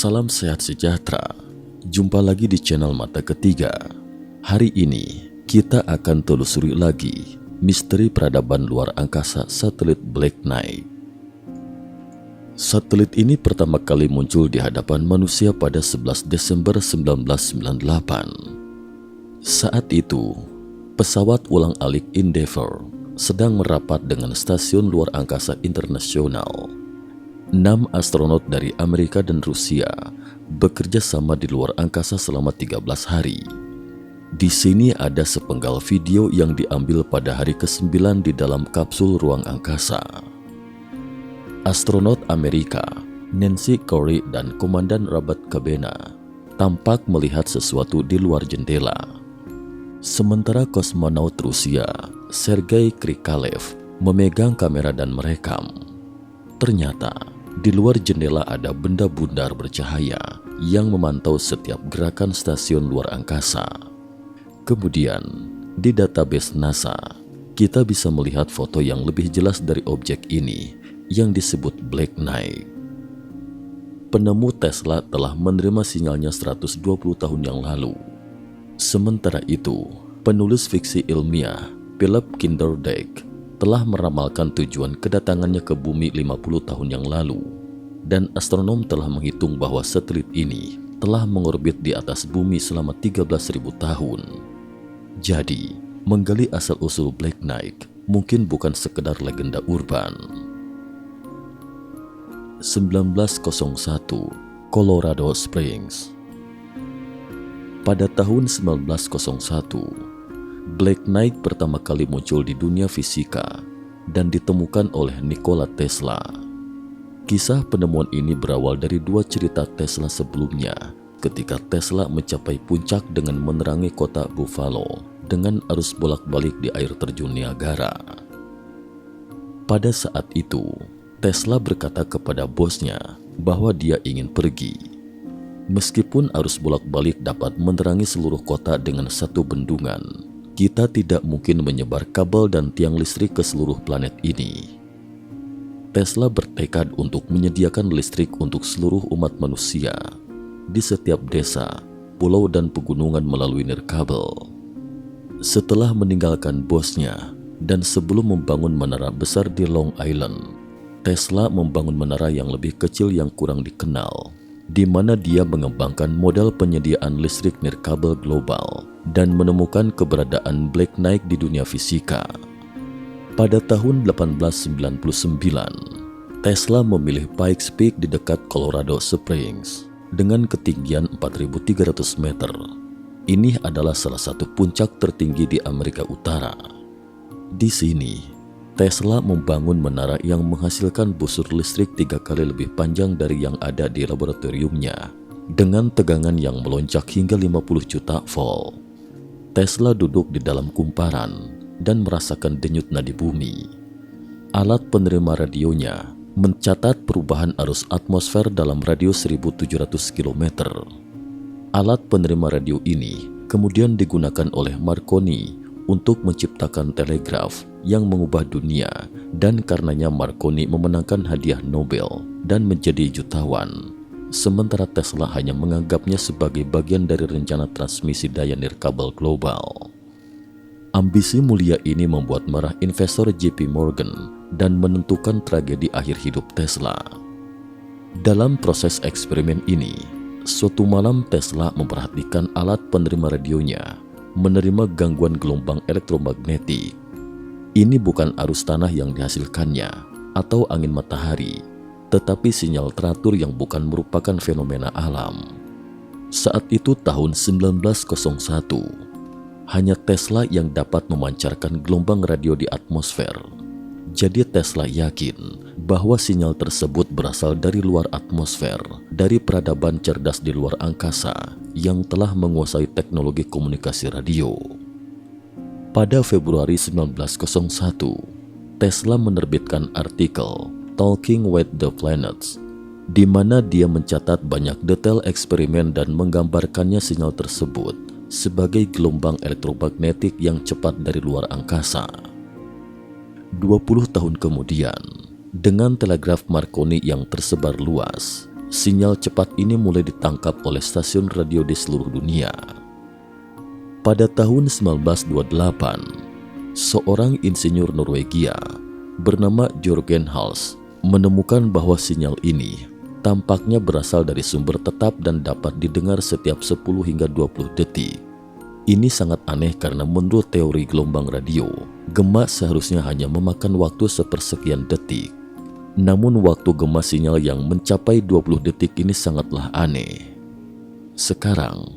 Salam sehat sejahtera. Jumpa lagi di channel Mata Ketiga. Hari ini kita akan telusuri lagi misteri peradaban luar angkasa satelit Black Knight. Satelit ini pertama kali muncul di hadapan manusia pada 11 Desember 1998. Saat itu, pesawat ulang-alik Endeavour sedang merapat dengan Stasiun Luar Angkasa Internasional. 6 astronot dari Amerika dan Rusia bekerja sama di luar angkasa selama 13 hari. Di sini ada sepenggal video yang diambil pada hari ke-9 di dalam kapsul ruang angkasa. Astronot Amerika, Nancy Corey dan Komandan Robert Cabena tampak melihat sesuatu di luar jendela. Sementara kosmonaut Rusia, Sergei Krikalev, memegang kamera dan merekam. Ternyata, di luar jendela ada benda bundar bercahaya yang memantau setiap gerakan stasiun luar angkasa. Kemudian, di database NASA, kita bisa melihat foto yang lebih jelas dari objek ini yang disebut Black Knight. Penemu Tesla telah menerima sinyalnya 120 tahun yang lalu. Sementara itu, penulis fiksi ilmiah Philip K. Dick telah meramalkan tujuan kedatangannya ke bumi 50 tahun yang lalu, dan astronom telah menghitung bahwa satelit ini telah mengorbit di atas bumi selama 13.000 tahun. Jadi, menggali asal-usul Black Knight mungkin bukan sekedar legenda urban. 1901, Colorado Springs. Pada tahun 1901, Black Knight pertama kali muncul di dunia fisika dan ditemukan oleh Nikola Tesla. Kisah penemuan ini berawal dari dua cerita Tesla sebelumnya ketika Tesla mencapai puncak dengan menerangi kota Buffalo dengan arus bolak-balik di air terjun Niagara. Pada saat itu, Tesla berkata kepada bosnya bahwa dia ingin pergi. Meskipun arus bolak-balik dapat menerangi seluruh kota dengan satu bendungan, kita tidak mungkin menyebar kabel dan tiang listrik ke seluruh planet ini. Tesla bertekad untuk menyediakan listrik untuk seluruh umat manusia di setiap desa, pulau dan pegunungan melalui nirkabel. Setelah meninggalkan bosnya dan sebelum membangun menara besar di Long Island, Tesla membangun menara yang lebih kecil yang kurang dikenal, di mana dia mengembangkan model penyediaan listrik nirkabel global dan menemukan keberadaan Black Knight di dunia fisika. Pada tahun 1899, Tesla memilih Pikes Peak di dekat Colorado Springs dengan ketinggian 4.300 meter. Ini adalah salah satu puncak tertinggi di Amerika Utara. Di sini, Tesla membangun menara yang menghasilkan busur listrik 3 kali lebih panjang dari yang ada di laboratoriumnya dengan tegangan yang melonjak hingga 50 juta volt. Tesla duduk di dalam kumparan dan merasakan denyut nadi bumi. Alat penerima radionya mencatat perubahan arus atmosfer dalam radius 1.700 km. Alat penerima radio ini kemudian digunakan oleh Marconi untuk menciptakan telegraf yang mengubah dunia, dan karenanya Marconi memenangkan hadiah Nobel dan menjadi jutawan. Sementara Tesla hanya menganggapnya sebagai bagian dari rencana transmisi daya nirkabel global. Ambisi mulia ini membuat marah investor JP Morgan dan menentukan tragedi akhir hidup Tesla. Dalam proses eksperimen ini, suatu malam Tesla memperhatikan alat penerima radionya menerima gangguan gelombang elektromagnetik. Ini bukan arus tanah yang dihasilkannya atau angin matahari, tetapi sinyal teratur yang bukan merupakan fenomena alam. Saat itu tahun 1901, hanya Tesla yang dapat memancarkan gelombang radio di atmosfer. Jadi Tesla yakin bahwa sinyal tersebut berasal dari luar atmosfer, dari peradaban cerdas di luar angkasa yang telah menguasai teknologi komunikasi radio. Pada Februari 1901, Tesla menerbitkan artikel Talking with the Planets, di mana dia mencatat banyak detail eksperimen dan menggambarkannya sinyal tersebut sebagai gelombang elektromagnetik yang cepat dari luar angkasa. 20 tahun kemudian, dengan telegraf Marconi yang tersebar luas, Sinyal cepat ini mulai ditangkap oleh stasiun radio di seluruh dunia. Pada tahun 1928, seorang insinyur Norwegia bernama Jørgen Hals menemukan bahwa sinyal ini tampaknya berasal dari sumber tetap dan dapat didengar setiap 10 hingga 20 detik. Ini sangat aneh karena menurut teori gelombang radio, gema seharusnya hanya memakan waktu sepersekian detik. Namun waktu gema sinyal yang mencapai 20 detik ini sangatlah aneh. Sekarang,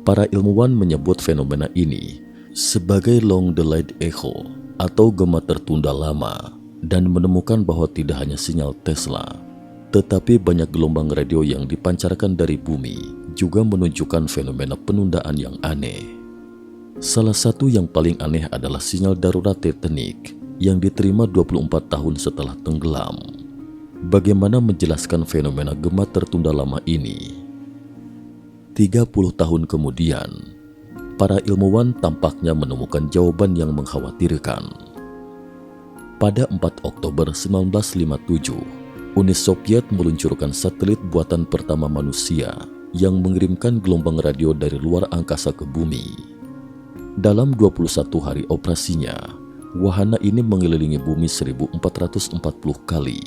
para ilmuwan menyebut fenomena ini sebagai long delayed echo atau gema tertunda lama dan menemukan bahwa tidak hanya sinyal Tesla, tetapi banyak gelombang radio yang dipancarkan dari bumi juga menunjukkan fenomena penundaan yang aneh. Salah satu yang paling aneh adalah sinyal darurat Titanic yang diterima 24 tahun setelah tenggelam. Bagaimana menjelaskan fenomena gema tertunda lama ini? 30 tahun kemudian, para ilmuwan tampaknya menemukan jawaban yang mengkhawatirkan. Pada 4 Oktober 1957, Uni Soviet meluncurkan satelit buatan pertama manusia yang mengirimkan gelombang radio dari luar angkasa ke bumi. Dalam 21 hari operasinya, wahana ini mengelilingi bumi 1440 kali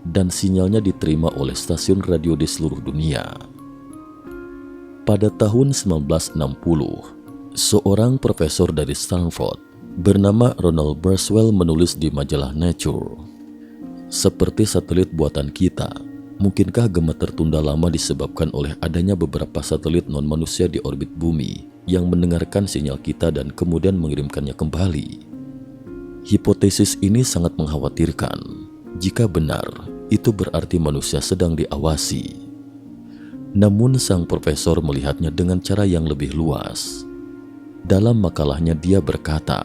dan sinyalnya diterima oleh stasiun radio di seluruh dunia. Pada tahun 1960, seorang profesor dari Stanford bernama Ronald Kurzweil menulis di majalah Nature, "Seperti satelit buatan kita, mungkinkah gema tertunda lama disebabkan oleh adanya beberapa satelit non-manusia di orbit bumi yang mendengarkan sinyal kita dan kemudian mengirimkannya kembali?" Hipotesis ini sangat mengkhawatirkan. Jika benar, itu berarti manusia sedang diawasi. Namun sang profesor melihatnya dengan cara yang lebih luas. Dalam makalahnya dia berkata,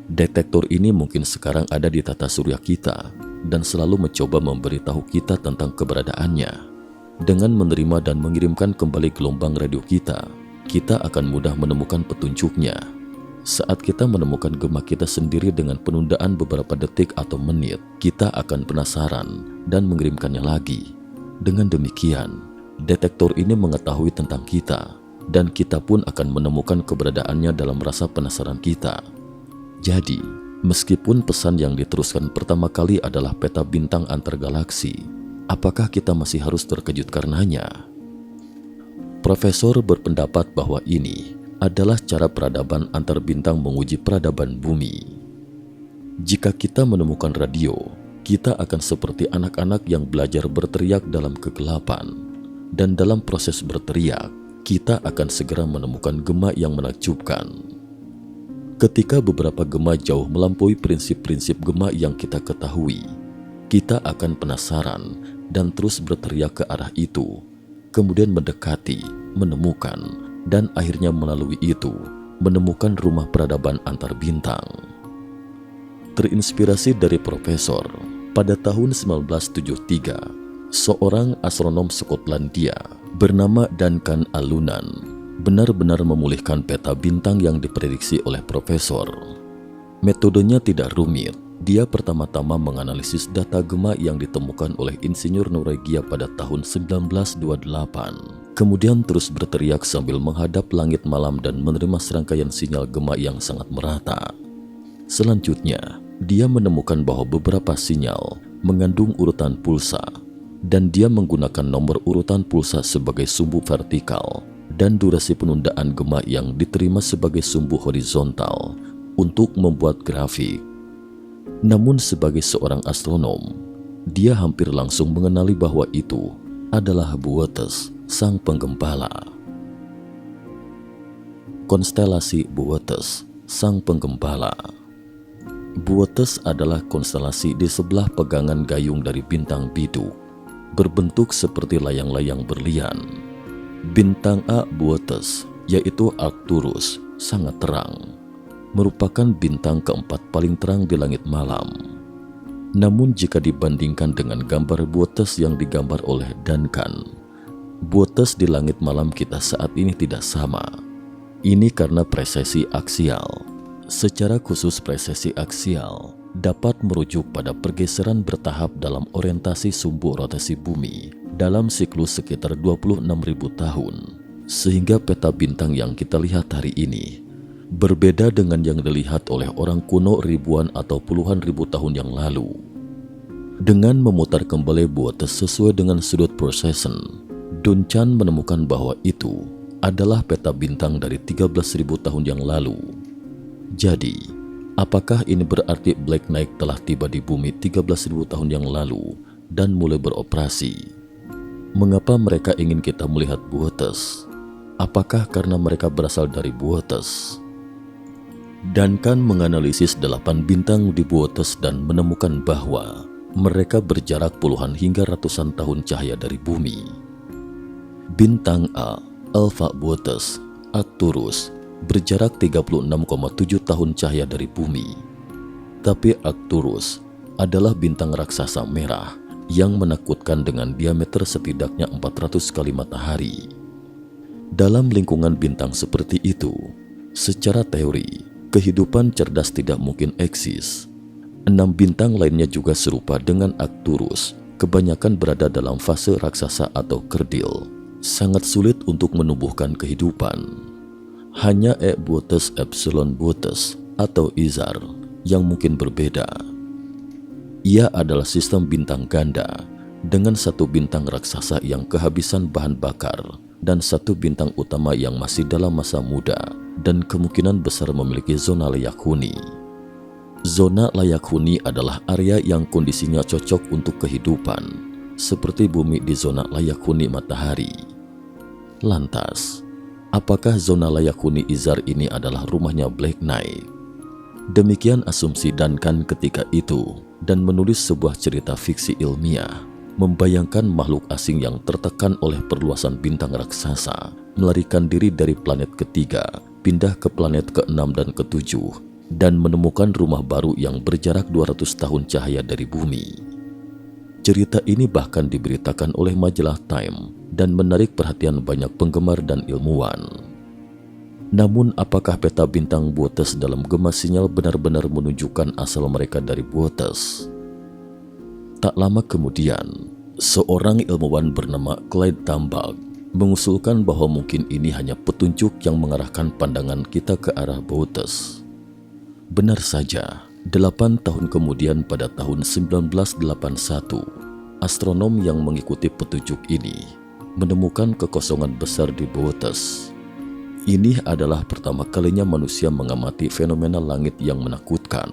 "Detektor ini mungkin sekarang ada di tata surya kita dan selalu mencoba memberitahu kita tentang keberadaannya. Dengan menerima dan mengirimkan kembali gelombang radio kita akan mudah menemukan petunjuknya. Saat kita menemukan gema kita sendiri dengan penundaan beberapa detik atau menit, kita akan penasaran dan mengirimkannya lagi. Dengan demikian, detektor ini mengetahui tentang kita, dan kita pun akan menemukan keberadaannya dalam rasa penasaran kita. Jadi, meskipun pesan yang diteruskan pertama kali adalah peta bintang antar galaksi, apakah kita masih harus terkejut karenanya?" Profesor berpendapat bahwa ini adalah cara peradaban antar bintang menguji peradaban bumi. Jika kita menemukan radio, kita akan seperti anak-anak yang belajar berteriak dalam kegelapan, dan dalam proses berteriak, kita akan segera menemukan gema yang menakjubkan. Ketika beberapa gema jauh melampaui prinsip-prinsip gema yang kita ketahui, kita akan penasaran dan terus berteriak ke arah itu, kemudian mendekati, menemukan, dan akhirnya melalui itu menemukan rumah peradaban antar bintang. Terinspirasi dari profesor, pada tahun 1973, seorang astronom Skotlandia bernama Duncan Alunnan benar-benar memulihkan peta bintang yang diprediksi oleh profesor. Metodenya tidak rumit. Dia pertama-tama menganalisis data gema yang ditemukan oleh insinyur Norwegia pada tahun 1928. Kemudian terus berteriak sambil menghadap langit malam dan menerima serangkaian sinyal gema yang sangat merata. Selanjutnya, dia menemukan bahwa beberapa sinyal mengandung urutan pulsa, dan dia menggunakan nomor urutan pulsa sebagai sumbu vertikal dan durasi penundaan gema yang diterima sebagai sumbu horizontal untuk membuat grafik. Namun sebagai seorang astronom, dia hampir langsung mengenali bahwa itu adalah Boötes, sang penggembala. Konstelasi Boötes, sang penggembala. Boötes adalah konstelasi di sebelah pegangan gayung dari bintang biduk, berbentuk seperti layang-layang berlian. Bintang A Boötes, yaitu Arcturus, sangat terang, merupakan bintang keempat paling terang di langit malam. Namun jika dibandingkan dengan gambar Boötes yang digambar oleh Duncan, Boötes di langit malam kita saat ini tidak sama. Ini karena presesi aksial. Secara khusus presesi aksial dapat merujuk pada pergeseran bertahap dalam orientasi sumbu rotasi bumi dalam siklus sekitar 26.000 tahun, sehingga peta bintang yang kita lihat hari ini berbeda dengan yang dilihat oleh orang kuno ribuan atau puluhan ribu tahun yang lalu. Dengan memutar kembali Boötes sesuai dengan sudut precession, Duncan menemukan bahwa itu adalah peta bintang dari 13.000 tahun yang lalu. Jadi, apakah ini berarti Black Knight telah tiba di bumi 13.000 tahun yang lalu dan mulai beroperasi? Mengapa mereka ingin kita melihat Boötes? Apakah karena mereka berasal dari Boötes? Duncan menganalisis 8 bintang di Boötes dan menemukan bahwa mereka berjarak puluhan hingga ratusan tahun cahaya dari bumi. Bintang A, Alpha Boötes, Arcturus, berjarak 36,7 tahun cahaya dari bumi. Tapi Arcturus adalah bintang raksasa merah yang menakutkan dengan diameter setidaknya 400 kali matahari. Dalam lingkungan bintang seperti itu, secara teori, kehidupan cerdas tidak mungkin eksis. 6 bintang lainnya juga serupa dengan Arcturus, kebanyakan berada dalam fase raksasa atau kerdil, sangat sulit untuk menumbuhkan kehidupan. Hanya E Boötes Epsilon Boötes atau Izar yang mungkin berbeda. Ia adalah sistem bintang ganda dengan 1 bintang raksasa yang kehabisan bahan bakar dan 1 bintang utama yang masih dalam masa muda dan kemungkinan besar memiliki zona layak huni. Zona layak huni adalah area yang kondisinya cocok untuk kehidupan, seperti bumi di zona layak huni matahari. Lantas, apakah zona layak huni Izar ini adalah rumahnya Black Knight? Demikian asumsi Duncan ketika itu dan menulis sebuah cerita fiksi ilmiah, membayangkan makhluk asing yang tertekan oleh perluasan bintang raksasa, melarikan diri dari planet ketiga, pindah ke planet ke-6 dan ke-7, dan menemukan rumah baru yang berjarak 200 tahun cahaya dari bumi. Cerita ini bahkan diberitakan oleh majalah Time dan menarik perhatian banyak penggemar dan ilmuwan. Namun apakah peta bintang Boötes dalam gema sinyal benar-benar menunjukkan asal mereka dari Boötes? Tak lama kemudian, seorang ilmuwan bernama Clyde Tombaugh mengusulkan bahwa mungkin ini hanya petunjuk yang mengarahkan pandangan kita ke arah Boötes. Benar saja, 8 tahun kemudian pada tahun 1981, astronom yang mengikuti petunjuk ini menemukan kekosongan besar di Boötes. Ini adalah pertama kalinya manusia mengamati fenomena langit yang menakutkan.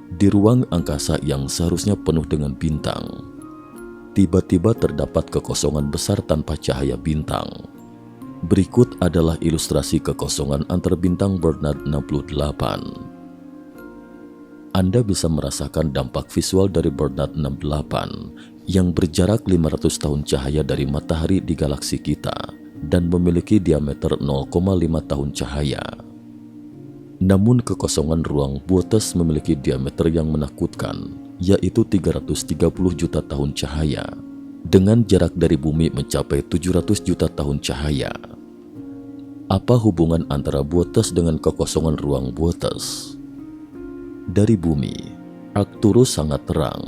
Di ruang angkasa yang seharusnya penuh dengan bintang, tiba-tiba terdapat kekosongan besar tanpa cahaya bintang. Berikut adalah ilustrasi kekosongan antar bintang Barnard 68. Anda bisa merasakan dampak visual dari Barnard 68 yang berjarak 500 tahun cahaya dari matahari di galaksi kita dan memiliki diameter 0,5 tahun cahaya. Namun kekosongan ruang Boötes memiliki diameter yang menakutkan, yaitu 330 juta tahun cahaya, dengan jarak dari bumi mencapai 700 juta tahun cahaya. Apa hubungan antara Boötes dengan kekosongan ruang Boötes? Dari bumi, Arcturus sangat terang.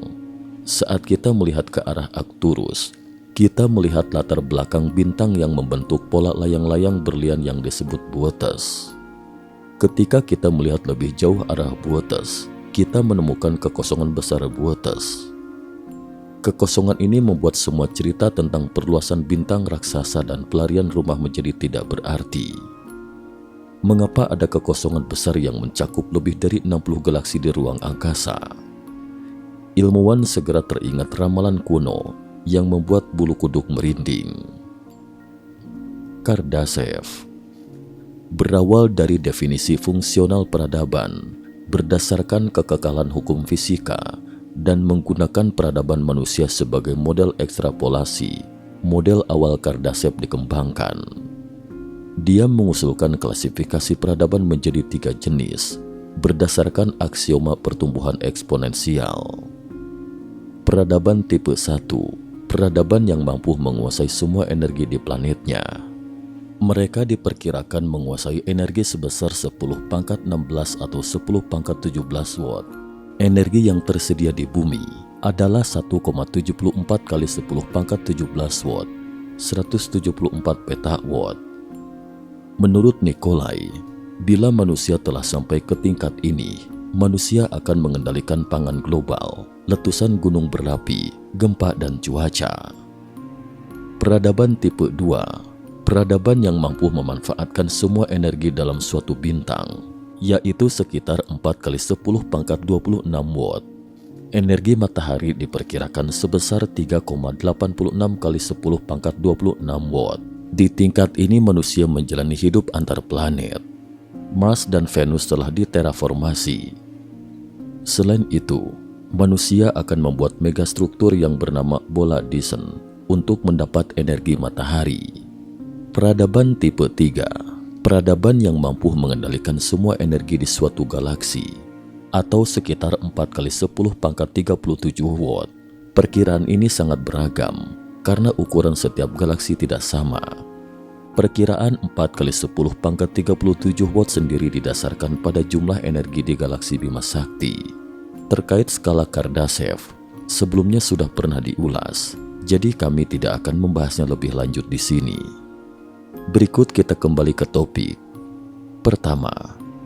Saat kita melihat ke arah Arcturus, kita melihat latar belakang bintang yang membentuk pola layang-layang berlian yang disebut Boötes. Ketika kita melihat lebih jauh arah Boötes, kita menemukan kekosongan besar Boötes. Kekosongan ini membuat semua cerita tentang perluasan bintang raksasa dan pelarian rumah menjadi tidak berarti. Mengapa ada kekosongan besar yang mencakup lebih dari 60 galaksi di ruang angkasa? Ilmuwan segera teringat ramalan kuno yang membuat bulu kuduk merinding. Kardashev berawal dari definisi fungsional peradaban berdasarkan kekekalan hukum fisika dan menggunakan peradaban manusia sebagai model ekstrapolasi. Model awal Kardashev dikembangkan. Dia mengusulkan klasifikasi peradaban menjadi 3 jenis berdasarkan aksioma pertumbuhan eksponensial. Peradaban tipe 1, peradaban yang mampu menguasai semua energi di planetnya. Mereka diperkirakan menguasai energi sebesar 10 pangkat 16 atau 10 pangkat 17 watt. Energi yang tersedia di bumi adalah 1,74 kali 10 pangkat 17 watt, 174 petawatt. Menurut Nikolai, bila manusia telah sampai ke tingkat ini, manusia akan mengendalikan pangan global, letusan gunung berapi, gempa dan cuaca. Peradaban tipe 2, peradaban yang mampu memanfaatkan semua energi dalam suatu bintang, yaitu sekitar 4 kali 10 pangkat 26 watt. Energi matahari diperkirakan sebesar 3,86 kali 10 pangkat 26 watt. Di tingkat ini manusia menjalani hidup antar planet. Mars dan Venus telah diterraformasi. Selain itu, manusia akan membuat megastruktur yang bernama bola Dyson untuk mendapat energi matahari. Peradaban tipe 3, peradaban yang mampu mengendalikan semua energi di suatu galaksi, atau sekitar 4 kali 10 pangkat 37 watt. Perkiraan ini sangat beragam karena ukuran setiap galaksi tidak sama. Perkiraan 4 kali 10 pangkat 37 watt sendiri didasarkan pada jumlah energi di galaksi Bima Sakti. Terkait skala Kardashev, sebelumnya sudah pernah diulas, jadi kami tidak akan membahasnya lebih lanjut di sini. Berikut kita kembali ke topik. Pertama,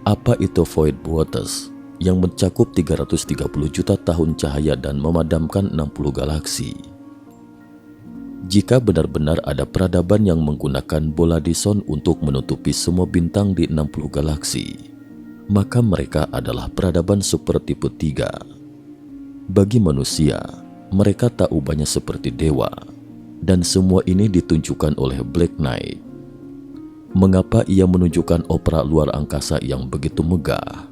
apa itu void vortex yang mencakup 330 juta tahun cahaya dan memadamkan 60 galaksi? Jika benar-benar ada peradaban yang menggunakan bola Dyson untuk menutupi semua bintang di 60 galaksi, maka mereka adalah peradaban super tipe 3. Bagi manusia, mereka tak ubahnya seperti dewa, dan semua ini ditunjukkan oleh Black Knight. Mengapa ia menunjukkan opera luar angkasa yang begitu megah?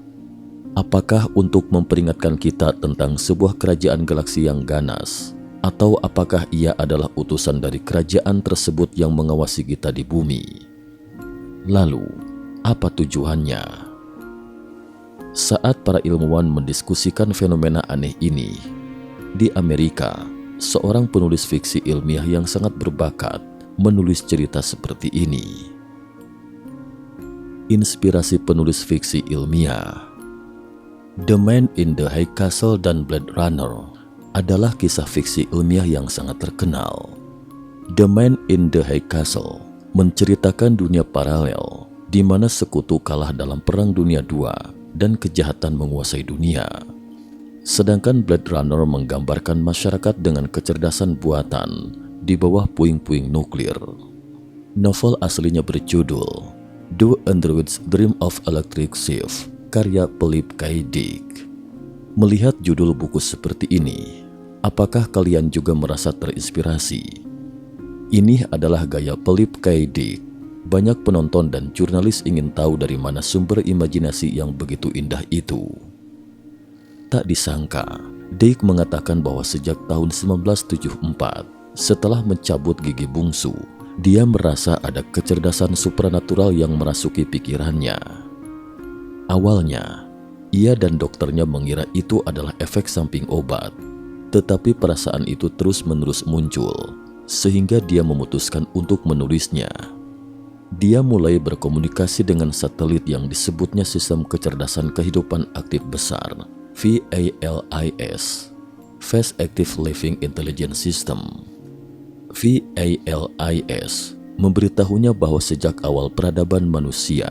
Apakah untuk memperingatkan kita tentang sebuah kerajaan galaksi yang ganas? Atau apakah ia adalah utusan dari kerajaan tersebut yang mengawasi kita di bumi? Lalu, apa tujuannya? Saat para ilmuwan mendiskusikan fenomena aneh ini, di Amerika, seorang penulis fiksi ilmiah yang sangat berbakat menulis cerita seperti ini. Inspirasi penulis fiksi ilmiah. The Man in the High Castle dan Blade Runner adalah kisah fiksi ilmiah yang sangat terkenal. The Man in the High Castle menceritakan dunia paralel di mana sekutu kalah dalam Perang Dunia II dan kejahatan menguasai dunia. Sedangkan Blade Runner menggambarkan masyarakat dengan kecerdasan buatan di bawah puing-puing nuklir. Novel aslinya berjudul Do Androids Dream of Electric Sheep, karya Philip K. Dick. Melihat judul buku seperti ini, apakah kalian juga merasa terinspirasi? Ini adalah gaya Philip K. Dick. Banyak penonton dan jurnalis ingin tahu dari mana sumber imajinasi yang begitu indah itu. Tak disangka, Dick mengatakan bahwa sejak tahun 1974, setelah mencabut gigi bungsu, dia merasa ada kecerdasan supranatural yang merasuki pikirannya. Awalnya, ia dan dokternya mengira itu adalah efek samping obat, tetapi perasaan itu terus-menerus muncul, sehingga dia memutuskan untuk menulisnya. Dia mulai berkomunikasi dengan satelit yang disebutnya Sistem Kecerdasan Kehidupan Aktif Besar, VALIS, Fast Active Living Intelligence System. VALIS memberitahunya bahwa sejak awal peradaban manusia,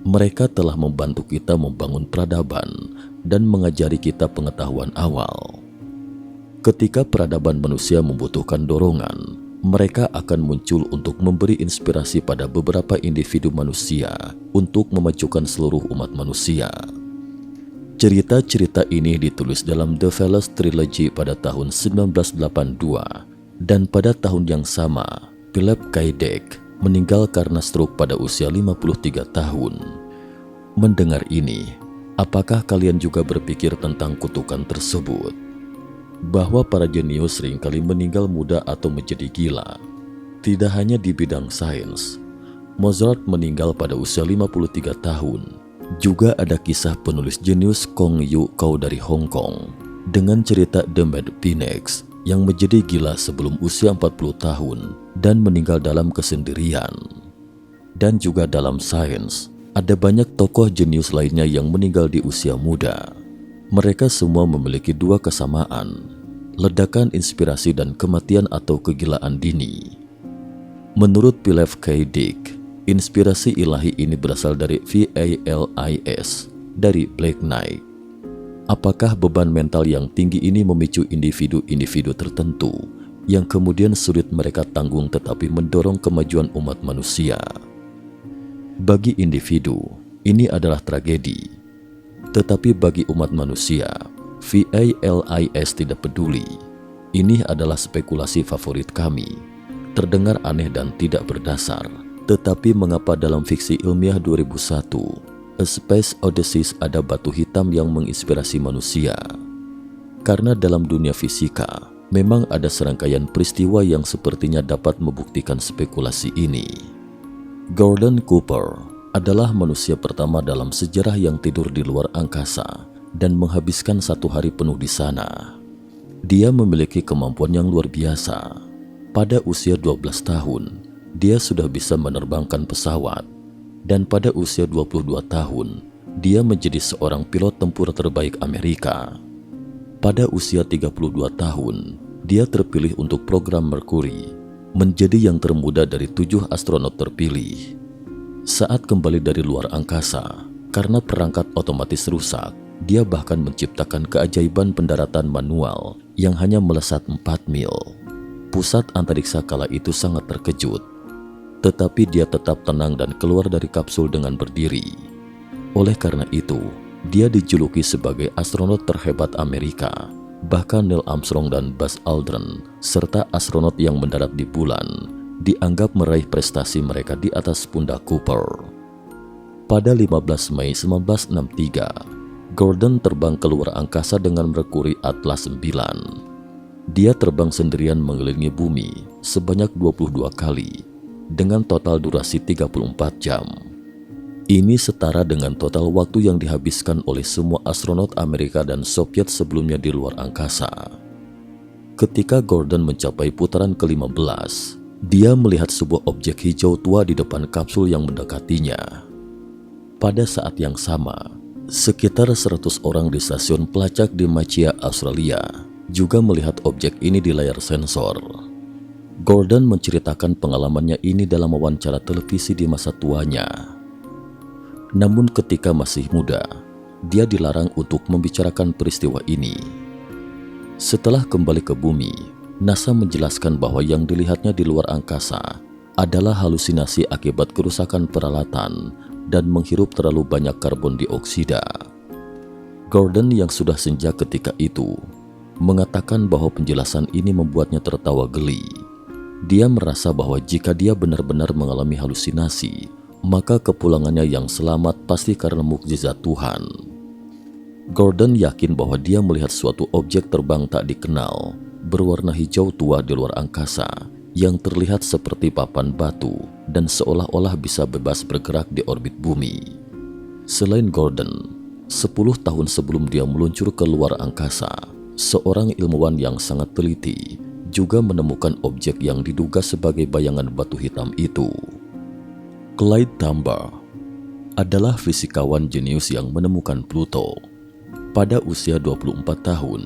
mereka telah membantu kita membangun peradaban dan mengajari kita pengetahuan awal. Ketika peradaban manusia membutuhkan dorongan, mereka akan muncul untuk memberi inspirasi pada beberapa individu manusia untuk memajukan seluruh umat manusia. Cerita-cerita ini ditulis dalam The Velas Trilogy pada tahun 1982, dan pada tahun yang sama, Philip K. Dick meninggal karena stroke pada usia 53 tahun. Mendengar ini, apakah kalian juga berpikir tentang kutukan tersebut? Bahwa para jenius seringkali meninggal muda atau menjadi gila. Tidak hanya di bidang sains, Mozart meninggal pada usia 53 tahun. Juga ada kisah penulis jenius Kong Yu Kau dari Hong Kong dengan cerita The Mad Phoenix yang menjadi gila sebelum usia 40 tahun dan meninggal dalam kesendirian. Dan juga dalam sains, ada banyak tokoh jenius lainnya yang meninggal di usia muda. Mereka semua memiliki dua kesamaan, ledakan inspirasi dan kematian atau kegilaan dini. Menurut Philip K. Dick, inspirasi ilahi ini berasal dari VALIS, dari Black Knight. Apakah beban mental yang tinggi ini memicu individu-individu tertentu yang kemudian sulit mereka tanggung tetapi mendorong kemajuan umat manusia? Bagi individu, ini adalah tragedi. Tetapi bagi umat manusia, VALIS tidak peduli. Ini adalah spekulasi favorit kami. Terdengar aneh dan tidak berdasar. Tetapi mengapa dalam fiksi ilmiah 2001, A Space Odyssey ada batu hitam yang menginspirasi manusia? Karena dalam dunia fisika, memang ada serangkaian peristiwa yang sepertinya dapat membuktikan spekulasi ini. Gordon Cooper adalah manusia pertama dalam sejarah yang tidur di luar angkasa dan menghabiskan 1 hari penuh di sana. Dia memiliki kemampuan yang luar biasa. Pada usia 12 tahun, dia sudah bisa menerbangkan pesawat. Dan pada usia 22 tahun, dia menjadi seorang pilot tempur terbaik Amerika. Pada usia 32 tahun, dia terpilih untuk program Mercury, menjadi yang termuda dari 7 astronot terpilih. Saat kembali dari luar angkasa, karena perangkat otomatis rusak, dia bahkan menciptakan keajaiban pendaratan manual yang hanya melesat 4 mil. Pusat antariksa kala itu sangat terkejut, tetapi dia tetap tenang dan keluar dari kapsul dengan berdiri. Oleh karena itu, dia dijuluki sebagai astronot terhebat Amerika. Bahkan Neil Armstrong dan Buzz Aldrin, serta astronot yang mendarat di bulan, dianggap meraih prestasi mereka di atas pundak Cooper. Pada 15 Mei 1963, Gordon terbang keluar angkasa dengan Mercury Atlas 9. Dia terbang sendirian mengelilingi bumi sebanyak 22 kali dengan total durasi 34 jam. Ini setara dengan total waktu yang dihabiskan oleh semua astronot Amerika dan Soviet sebelumnya di luar angkasa. Ketika Gordon mencapai putaran ke-15, dia melihat sebuah objek hijau tua di depan kapsul yang mendekatinya. Pada saat yang sama, sekitar 100 orang di stasiun pelacak di Macchia, Australia, juga melihat objek ini di layar sensor. Gordon menceritakan pengalamannya ini dalam wawancara televisi di masa tuanya. Namun ketika masih muda, dia dilarang untuk membicarakan peristiwa ini. Setelah kembali ke bumi, NASA menjelaskan bahwa yang dilihatnya di luar angkasa adalah halusinasi akibat kerusakan peralatan dan menghirup terlalu banyak karbon dioksida. Gordon yang sudah senja ketika itu mengatakan bahwa penjelasan ini membuatnya tertawa geli. Dia merasa bahwa jika dia benar-benar mengalami halusinasi, maka kepulangannya yang selamat pasti karena mukjizat Tuhan. Gordon yakin bahwa dia melihat suatu objek terbang tak dikenal, berwarna hijau tua di luar angkasa, yang terlihat seperti papan batu dan seolah-olah bisa bebas bergerak di orbit bumi. Selain Gordon, 10 tahun sebelum dia meluncur ke luar angkasa, seorang ilmuwan yang sangat teliti juga menemukan objek yang diduga sebagai bayangan batu hitam itu. Clyde Tombaugh adalah fisikawan jenius yang menemukan Pluto. Pada usia 24 tahun,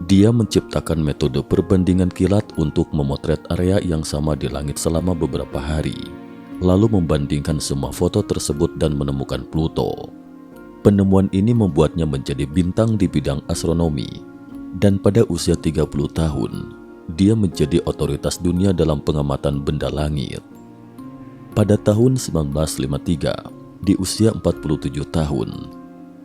dia menciptakan metode perbandingan kilat untuk memotret area yang sama di langit selama beberapa hari, lalu membandingkan semua foto tersebut dan menemukan Pluto. Penemuan ini membuatnya menjadi bintang di bidang astronomi, dan pada usia 30 tahun, dia menjadi otoritas dunia dalam pengamatan benda langit. Pada tahun 1953, di usia 47 tahun,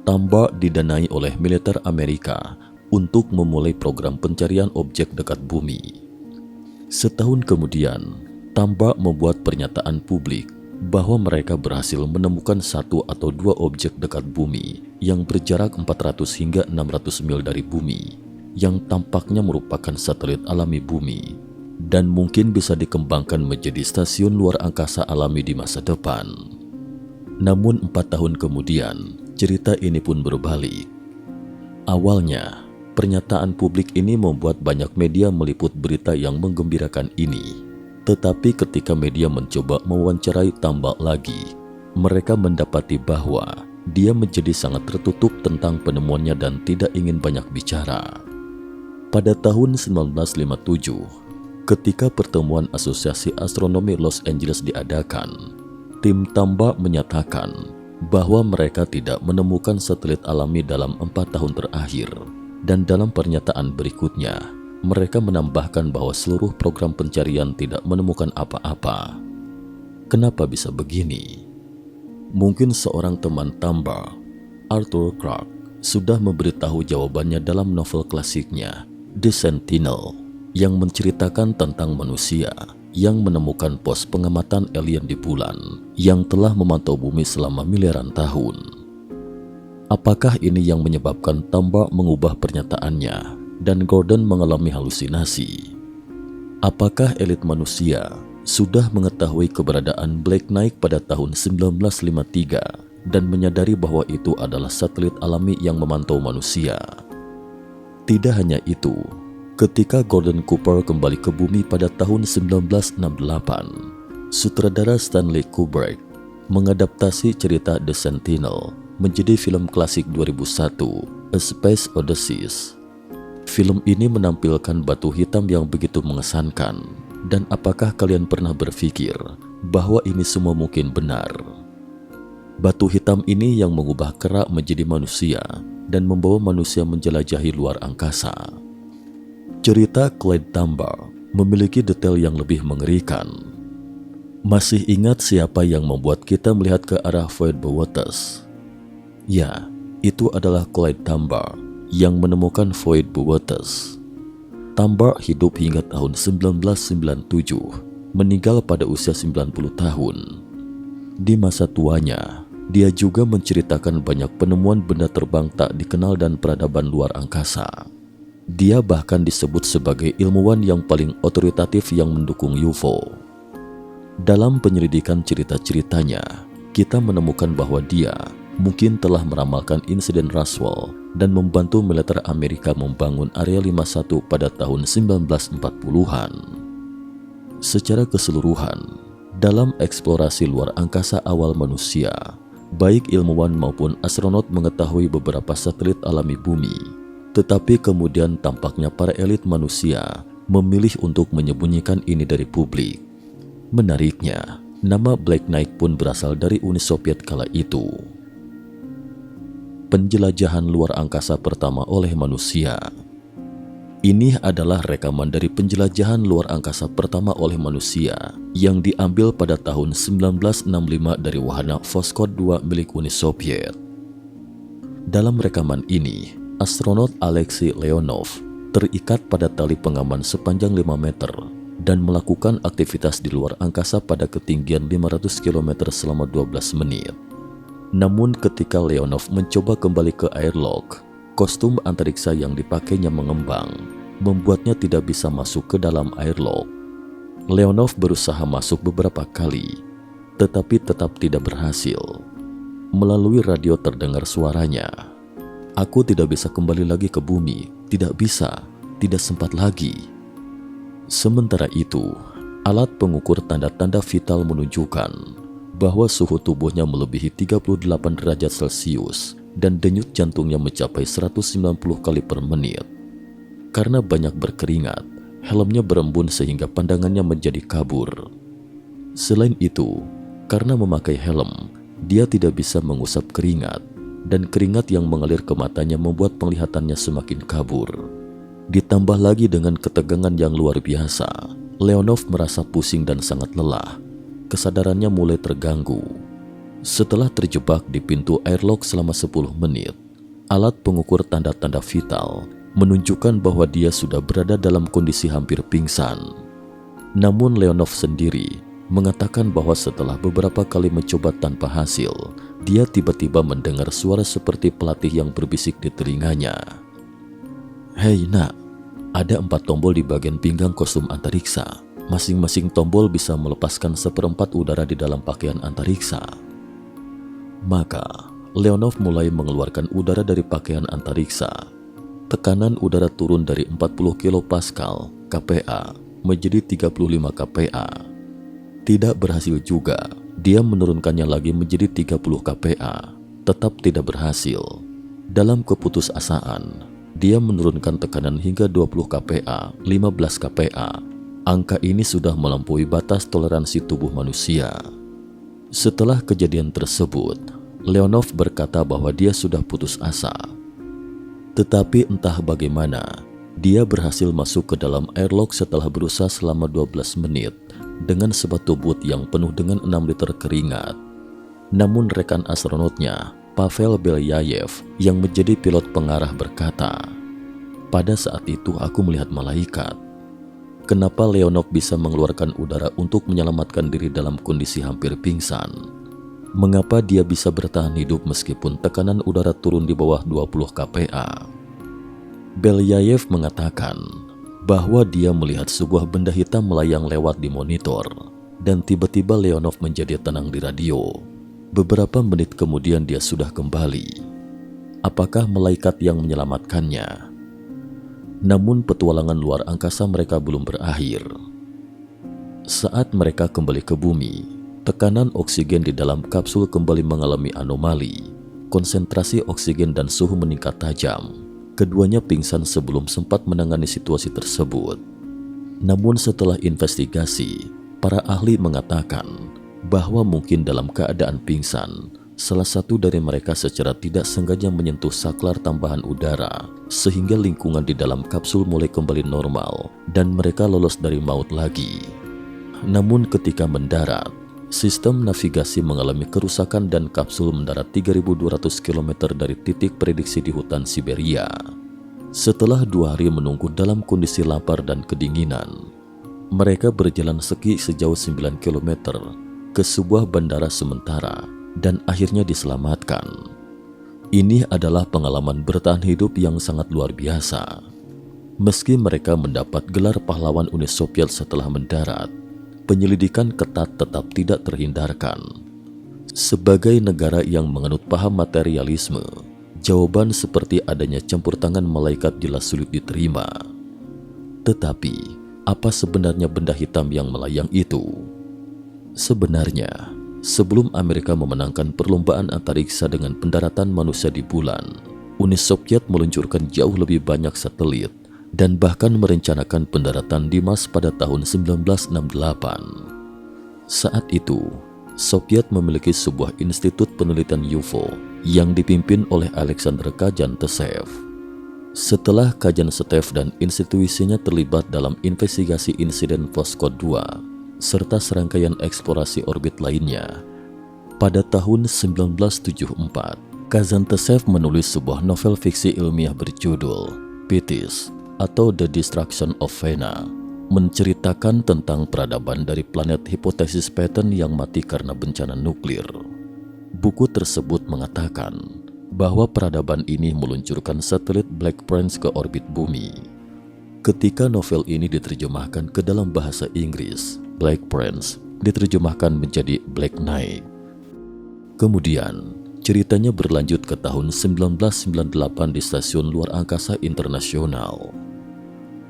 Tombaugh didanai oleh militer Amerika untuk memulai program pencarian objek dekat bumi. Setahun kemudian, Tombaugh membuat pernyataan publik bahwa mereka berhasil menemukan 1 atau 2 objek dekat bumi yang berjarak 400 hingga 600 mil dari bumi, yang tampaknya merupakan satelit alami bumi dan mungkin bisa dikembangkan menjadi stasiun luar angkasa alami di masa depan. Namun 4 tahun kemudian, cerita ini pun berbalik. Awalnya, pernyataan publik ini membuat banyak media meliput berita yang menggembirakan ini. Tetapi ketika media mencoba mewawancarai Tombaugh lagi, mereka mendapati bahwa dia menjadi sangat tertutup tentang penemuannya dan tidak ingin banyak bicara. Pada tahun 1957, ketika pertemuan Asosiasi Astronomi Los Angeles diadakan, tim Tambar menyatakan bahwa mereka tidak menemukan satelit alami dalam 4 tahun terakhir, dan dalam pernyataan berikutnya, mereka menambahkan bahwa seluruh program pencarian tidak menemukan apa-apa. Kenapa bisa begini? Mungkin seorang teman Tambar, Arthur Clarke, sudah memberitahu jawabannya dalam novel klasiknya The Sentinel, yang menceritakan tentang manusia yang menemukan pos pengamatan alien di bulan yang telah memantau bumi selama miliaran tahun. Apakah ini yang menyebabkan Tambar mengubah pernyataannya dan Gordon mengalami halusinasi? Apakah elit manusia sudah mengetahui keberadaan Black Knight pada tahun 1953 dan menyadari bahwa itu adalah satelit alami yang memantau manusia? Tidak hanya itu, ketika Gordon Cooper kembali ke bumi pada tahun 1968, sutradara Stanley Kubrick mengadaptasi cerita The Sentinel menjadi film klasik 2001, A Space Odyssey. Film ini menampilkan batu hitam yang begitu mengesankan, dan apakah kalian pernah berpikir bahwa ini semua mungkin benar? Batu hitam ini yang mengubah kera menjadi manusia dan membawa manusia menjelajahi luar angkasa. Cerita Clyde Tambar memiliki detail yang lebih mengerikan. Masih ingat siapa yang membuat kita melihat ke arah Void Boötes? Ya, itu adalah Clyde Tambar yang menemukan Void Boötes. Tambar hidup hingga tahun 1997, meninggal pada usia 90 tahun. Di masa tuanya, dia juga menceritakan banyak penemuan benda terbang tak dikenal dan peradaban luar angkasa. Dia bahkan disebut sebagai ilmuwan yang paling otoritatif yang mendukung UFO. Dalam penyelidikan cerita-ceritanya, kita menemukan bahwa dia mungkin telah meramalkan insiden Roswell dan membantu militer Amerika membangun Area 51 pada tahun 1940-an. Secara keseluruhan, dalam eksplorasi luar angkasa awal manusia, baik ilmuwan maupun astronot mengetahui beberapa satelit alami bumi, tetapi kemudian tampaknya para elit manusia memilih untuk menyembunyikan ini dari publik. Menariknya, nama Black Knight pun berasal dari Uni Soviet kala itu. Penjelajahan luar angkasa pertama oleh manusia. Ini adalah rekaman dari penjelajahan luar angkasa pertama oleh manusia yang diambil pada tahun 1965 dari wahana Voskhod 2 milik Uni Soviet. Dalam rekaman ini, astronot Alexei Leonov terikat pada tali pengaman sepanjang 5 meter dan melakukan aktivitas di luar angkasa pada ketinggian 500 km selama 12 menit. Namun ketika Leonov mencoba kembali ke airlock, kostum antariksa yang dipakainya mengembang, membuatnya tidak bisa masuk ke dalam airlock. Leonov berusaha masuk beberapa kali, tetapi tetap tidak berhasil. Melalui radio terdengar suaranya, "Aku tidak bisa kembali lagi ke bumi, tidak bisa, tidak sempat lagi." Sementara itu, alat pengukur tanda-tanda vital menunjukkan bahwa suhu tubuhnya melebihi 38 derajat Celcius dan denyut jantungnya mencapai 190 kali per menit. Karena banyak berkeringat, helmnya berembun sehingga pandangannya menjadi kabur. Selain itu, karena memakai helm, dia tidak bisa mengusap keringat, dan keringat yang mengalir ke matanya membuat penglihatannya semakin kabur. Ditambah lagi dengan ketegangan yang luar biasa, Leonov merasa pusing dan sangat lelah. Kesadarannya mulai terganggu. Setelah terjebak di pintu airlock selama 10 menit, alat pengukur tanda-tanda vital menunjukkan bahwa dia sudah berada dalam kondisi hampir pingsan. Namun Leonov sendiri mengatakan bahwa setelah beberapa kali mencoba tanpa hasil, dia tiba-tiba mendengar suara seperti pelatih yang berbisik di telinganya. "Hei nak, ada 4 tombol di bagian pinggang kostum antariksa. Masing-masing tombol bisa melepaskan 1/4 udara di dalam pakaian antariksa." Maka, Leonov mulai mengeluarkan udara dari pakaian antariksa. Tekanan udara turun dari 40 kilopascal kPa menjadi 35 kPa. Tidak berhasil juga, dia menurunkannya lagi menjadi 30 kPa. Tetap tidak berhasil. Dalam keputusasaan, dia menurunkan tekanan hingga 20 kPa, 15 kPa. Angka ini sudah melampaui batas toleransi tubuh manusia. Setelah kejadian tersebut, Leonov berkata bahwa dia sudah putus asa. Tetapi entah bagaimana, dia berhasil masuk ke dalam airlock setelah berusaha selama 12 menit dengan sepatu boot yang penuh dengan 6 liter keringat. Namun rekan astronotnya, Pavel Belyayev, yang menjadi pilot pengarah berkata, "Pada saat itu aku melihat malaikat." Kenapa Leonov bisa mengeluarkan udara untuk menyelamatkan diri dalam kondisi hampir pingsan? Mengapa dia bisa bertahan hidup meskipun tekanan udara turun di bawah 20 kPa? Belyayev mengatakan bahwa dia melihat sebuah benda hitam melayang lewat di monitor dan tiba-tiba Leonov menjadi tenang di radio. Beberapa menit kemudian dia sudah kembali. Apakah malaikat yang menyelamatkannya? Namun petualangan luar angkasa mereka belum berakhir. Saat mereka kembali ke bumi, tekanan oksigen di dalam kapsul kembali mengalami anomali. Konsentrasi oksigen dan suhu meningkat tajam. Keduanya pingsan sebelum sempat menangani situasi tersebut. Namun setelah investigasi, para ahli mengatakan bahwa mungkin dalam keadaan pingsan, salah satu dari mereka secara tidak sengaja menyentuh saklar tambahan udara, sehingga lingkungan di dalam kapsul mulai kembali normal dan mereka lolos dari maut lagi. Namun ketika mendarat, sistem navigasi mengalami kerusakan dan kapsul mendarat 3.200 km dari titik prediksi di hutan Siberia. Setelah 2 hari menunggu dalam kondisi lapar dan kedinginan, mereka berjalan ski sejauh 9 km ke sebuah bandara sementara dan akhirnya diselamatkan. Ini adalah pengalaman bertahan hidup yang sangat luar biasa. Meski mereka mendapat gelar pahlawan Uni Soviet setelah mendarat, penyelidikan ketat tetap tidak terhindarkan. Sebagai negara yang menganut paham materialisme, jawaban seperti adanya campur tangan malaikat jelas sulit diterima. Tetapi, apa sebenarnya benda hitam yang melayang itu? Sebenarnya, sebelum Amerika memenangkan perlombaan antariksa dengan pendaratan manusia di bulan, Uni Soviet meluncurkan jauh lebih banyak satelit dan bahkan merencanakan pendaratan di Mars pada tahun 1968. Saat itu, Soviet memiliki sebuah institut penelitian UFO yang dipimpin oleh Alexander Kazantsev. Setelah Kazantsev dan institusinya terlibat dalam investigasi insiden Voskhod 2 serta serangkaian eksplorasi orbit lainnya, pada tahun 1974, Kazantsev menulis sebuah novel fiksi ilmiah berjudul Pitys atau The Destruction of Vena, menceritakan tentang peradaban dari planet hipotesis Patton yang mati karena bencana nuklir. Buku tersebut mengatakan bahwa peradaban ini meluncurkan satelit Black Prince ke orbit bumi. Ketika novel ini diterjemahkan ke dalam bahasa Inggris, Black Prince diterjemahkan menjadi Black Knight. Kemudian, ceritanya berlanjut ke tahun 1998 di Stasiun Luar Angkasa Internasional.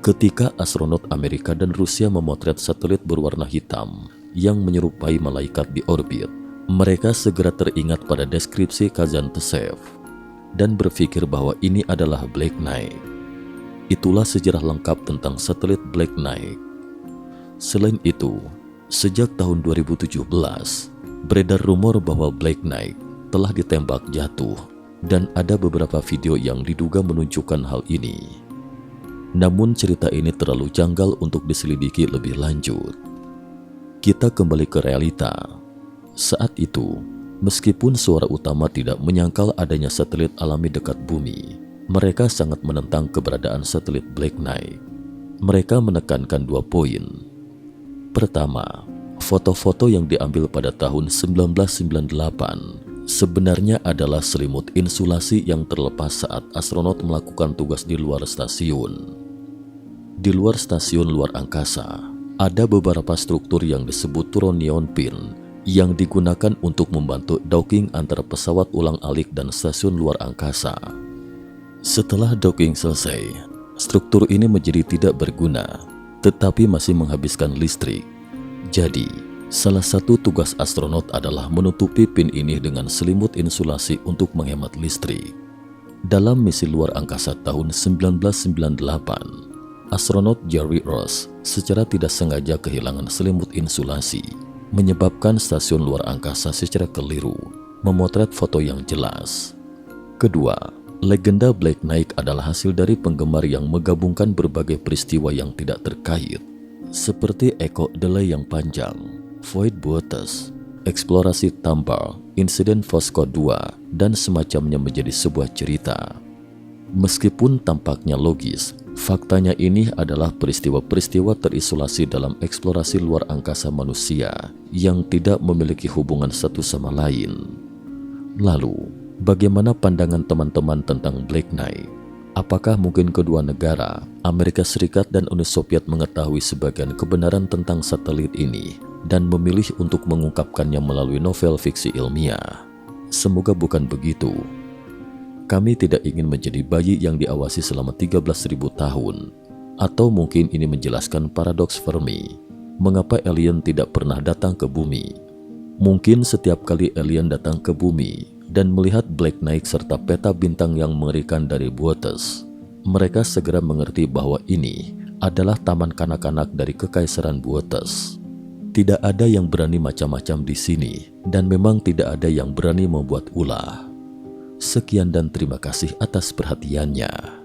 Ketika astronot Amerika dan Rusia memotret satelit berwarna hitam yang menyerupai malaikat di orbit, mereka segera teringat pada deskripsi Kazantsev dan berpikir bahwa ini adalah Black Knight. Itulah sejarah lengkap tentang satelit Black Knight. Selain itu, sejak tahun 2017, beredar rumor bahwa Black Knight telah ditembak jatuh dan ada beberapa video yang diduga menunjukkan hal ini. Namun cerita ini terlalu janggal untuk diselidiki lebih lanjut. Kita kembali ke realita. Saat itu, meskipun suara utama tidak menyangkal adanya satelit alami dekat bumi, mereka sangat menentang keberadaan satelit Black Knight. Mereka menekankan 2 poin. Pertama, foto-foto yang diambil pada tahun 1998 sebenarnya adalah selimut insulasi yang terlepas saat astronot melakukan tugas di luar stasiun. Di luar stasiun luar angkasa, ada beberapa struktur yang disebut turonion pin yang digunakan untuk membantu docking antara pesawat ulang-alik dan stasiun luar angkasa. Setelah docking selesai, struktur ini menjadi tidak berguna, tetapi masih menghabiskan listrik. Jadi, salah satu tugas astronot adalah menutupi pin ini dengan selimut insulasi untuk menghemat listrik. Dalam misi luar angkasa tahun 1998, astronot Jerry Ross secara tidak sengaja kehilangan selimut insulasi, menyebabkan stasiun luar angkasa secara keliru memotret foto yang jelas. Kedua, legenda Black Knight adalah hasil dari penggemar yang menggabungkan berbagai peristiwa yang tidak terkait, seperti Echo Delay yang panjang, Void Buotes, eksplorasi Tambal, insiden Fosco 2, dan semacamnya menjadi sebuah cerita. Meskipun tampaknya logis, faktanya ini adalah peristiwa-peristiwa terisolasi dalam eksplorasi luar angkasa manusia yang tidak memiliki hubungan satu sama lain. Lalu, bagaimana pandangan teman-teman tentang Black Knight? Apakah mungkin kedua negara, Amerika Serikat dan Uni Soviet, mengetahui sebagian kebenaran tentang satelit ini dan memilih untuk mengungkapkannya melalui novel fiksi ilmiah? Semoga bukan begitu. Kami tidak ingin menjadi bayi yang diawasi selama 13.000 tahun. Atau mungkin ini menjelaskan paradoks Fermi. Mengapa alien tidak pernah datang ke bumi? Mungkin setiap kali alien datang ke bumi dan melihat Black Knight serta peta bintang yang mengerikan dari Buotes, mereka segera mengerti bahwa ini adalah taman kanak-kanak dari Kekaisaran Buotes. Tidak ada yang berani macam-macam di sini, dan memang tidak ada yang berani membuat ulah. Sekian dan terima kasih atas perhatiannya.